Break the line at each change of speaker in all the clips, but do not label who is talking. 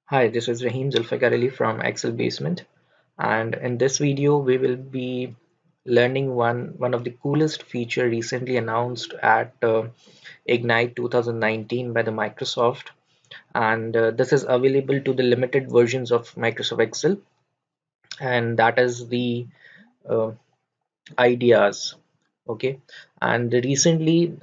Hi, this is Rahim Zulfikar Ali from Excel Basement, and in this video we will be learning one of the coolest feature recently announced at Ignite 2019 by the Microsoft, and this is available to the limited versions of Microsoft Excel, and that is the uh, ideas. Okay, and recently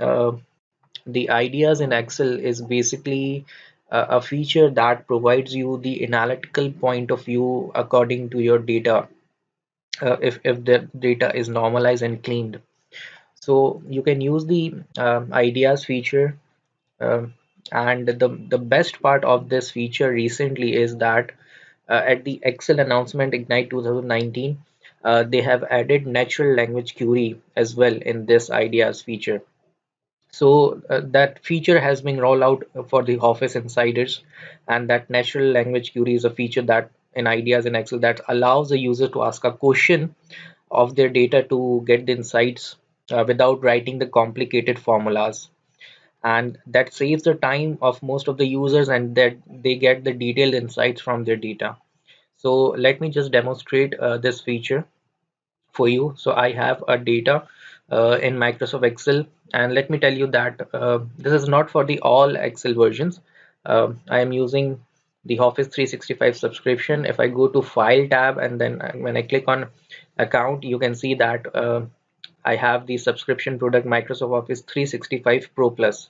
the ideas in Excel is basically a feature that provides you the analytical point of view according to your data, if the data is normalized and cleaned. So you can use the ideas feature, um, and the best part of this feature recently is that at the Excel announcement Ignite 2019, they have added natural language query as well in this ideas feature. So that feature has been rolled out for the Office insiders, and that natural language query is a feature that in Ideas in Excel that allows the user to ask a question of their data to get the insights without writing the complicated formulas. And that saves the time of most of the users, and that they get the detailed insights from their data. So let me just demonstrate this feature for you. So I have a data in Microsoft Excel, and let me tell you that this is not for the all Excel versions. I am using the Office 365 subscription. If I go to File tab and then when I click on Account, you can see that I have the subscription product Microsoft Office 365 Pro Plus.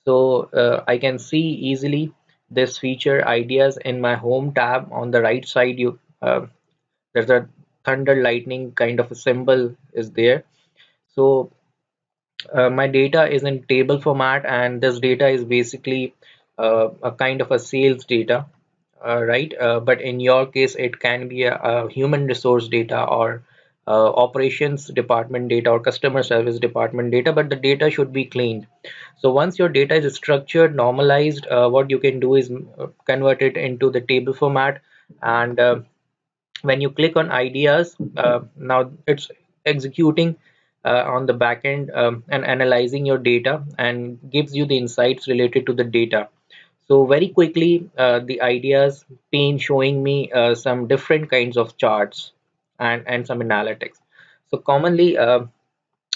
So I can see easily this feature ideas in my Home tab on the right side. There's a thunder lightning kind of a symbol is there. So my data is in table format, and this data is basically a kind of a sales data, right? But in your case it can be a human resource data, or operations department data, or customer service department data, but the data should be cleaned. So once your data is structured, normalized, what you can do is convert it into the table format. And when you click on ideas, now it's executing on the back end, and analyzing your data and gives you the insights related to the data. So very quickly, the ideas pane showing me some different kinds of charts and some analytics. So commonly,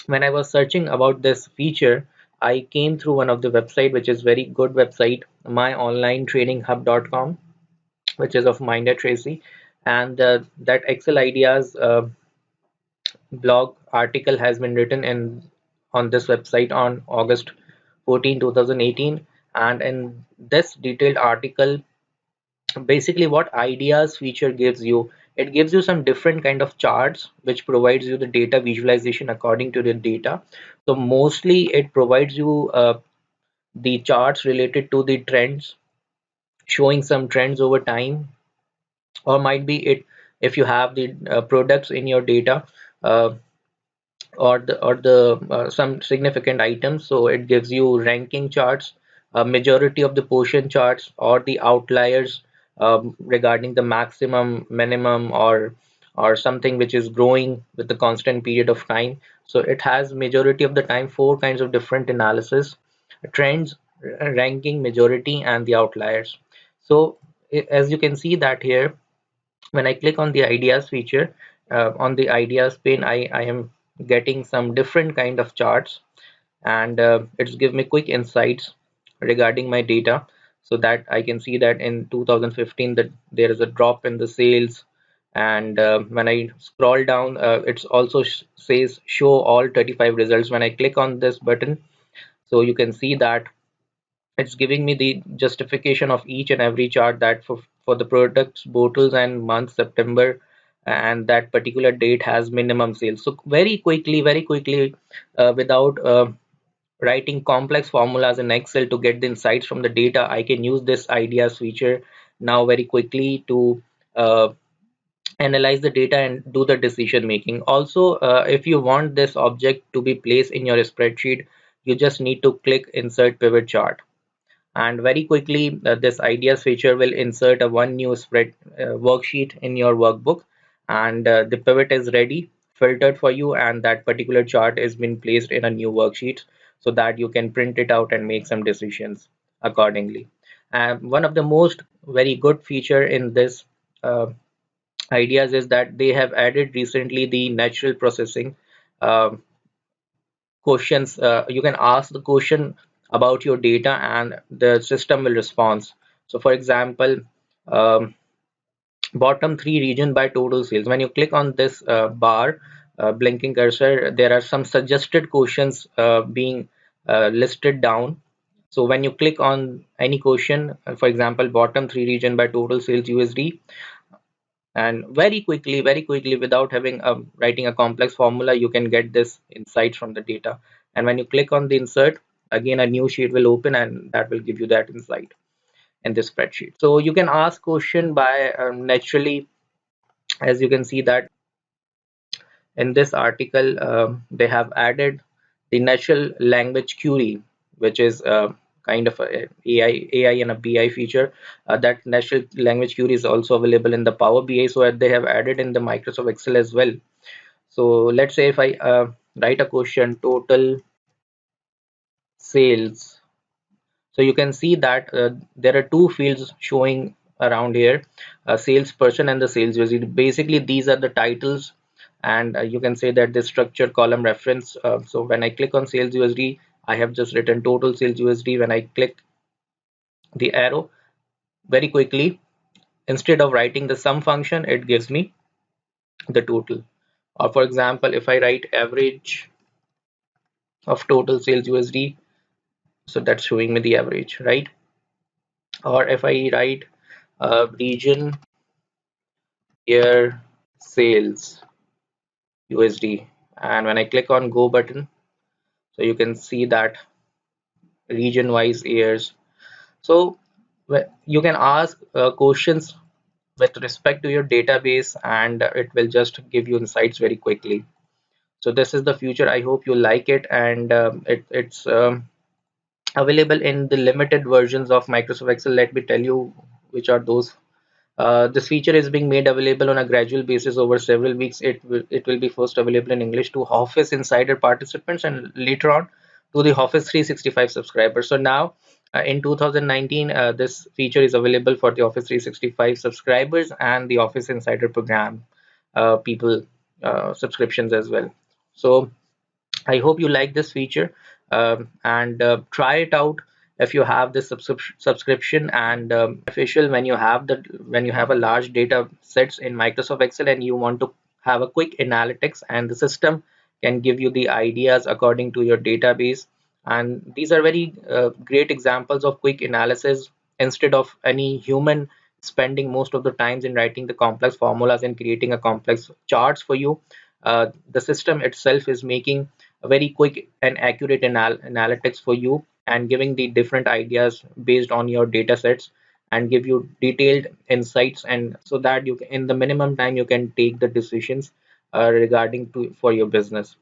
when I was searching about this feature, I came through one of the website, which is very good website, myonlinetraininghub.com, which is of Minder Tracy, and that Excel ideas blog article has been written in on this website on August 14, 2018. And in this detailed article, basically what ideas feature gives you, it gives you some different kind of charts which provides you the data visualization according to the data. So mostly it provides you the charts related to the trends, showing some trends over time, or might be it if you have the products in your data, uh, or the some significant items, so it gives you ranking charts, a majority of the portion charts, or the outliers regarding the maximum, minimum, or something which is growing with the constant period of time. So it has majority of the time four kinds of different analysis: trends, ranking, majority, and the outliers. So as you can see that here, when I click on the ideas feature, on the ideas pane, I am getting some different kind of charts, and it's give me quick insights regarding my data, so that I can see that in 2015 that there is a drop in the sales. And when I scroll down, it's also says show all 35 results. When I click on this button, so you can see that it's giving me the justification of each and every chart, that for the products, bottles, and month September, and that particular date has minimum sales. So very quickly, without writing complex formulas in Excel to get the insights from the data, I can use this ideas feature now very quickly to uh, analyze the data and do the decision making. Also, if you want this object to be placed in your spreadsheet, you just need to click insert pivot chart, and very quickly this ideas feature will insert a one new spread worksheet in your workbook, and the pivot is ready, filtered for you, and that particular chart is been placed in a new worksheet, so that you can print it out and make some decisions accordingly. One of the most very good feature in this uh, ideas is that they have added recently the natural processing um questions. You can ask the question about your data and the system will respond. So for example, um, bottom three region by total sales. When you click on this bar, blinking cursor, there are some suggested questions being listed down. So when you click on any question, for example, bottom three region by total sales USD, and very quickly, without having writing a complex formula, you can get this insight from the data. And when you click on the insert, again a new sheet will open and that will give you that insight in this spreadsheet. So you can ask question by naturally, as you can see that in this article, they have added the natural language query, which is kind of a AI and a BI feature. That natural language query is also available in the Power BI, so they have added in the Microsoft Excel as well. So let's say if I write a question, total sales. So you can see that there are two fields showing around here, a salesperson and the sales visit. Basically, these are the titles, and you can say that this structure column reference. So when I click on sales USD, I have just written total sales USD. When I click the arrow, very quickly, instead of writing the sum function, it gives me the total. Or for example, if I write average of total sales USD, so that's showing me the average, right? Or if I write region year sales USD, and when I click on go button, so you can see that region wise years. So you can ask questions with respect to your database and it will just give you insights very quickly. So this is the future. I hope you like it, and it's available in the limited versions of Microsoft Excel. Let me tell you which are those. This feature is being made available on a gradual basis over several weeks. It will be first available in English to Office Insider participants and later on to the Office 365 subscribers. So now in 2019, this feature is available for the Office 365 subscribers and the Office Insider program people subscriptions as well. So I hope you like this feature, and try it out if you have this subscription, and beneficial when you have a large data sets in Microsoft Excel and you want to have a quick analytics, and the system can give you the ideas according to your database. And these are very great examples of quick analysis instead of any human spending most of the times in writing the complex formulas and creating a complex charts for you. The system itself is making a very quick and accurate analytics for you and giving the different ideas based on your data sets and give you detailed insights, and so that you can, in the minimum time, you can take the decisions regarding to for your business.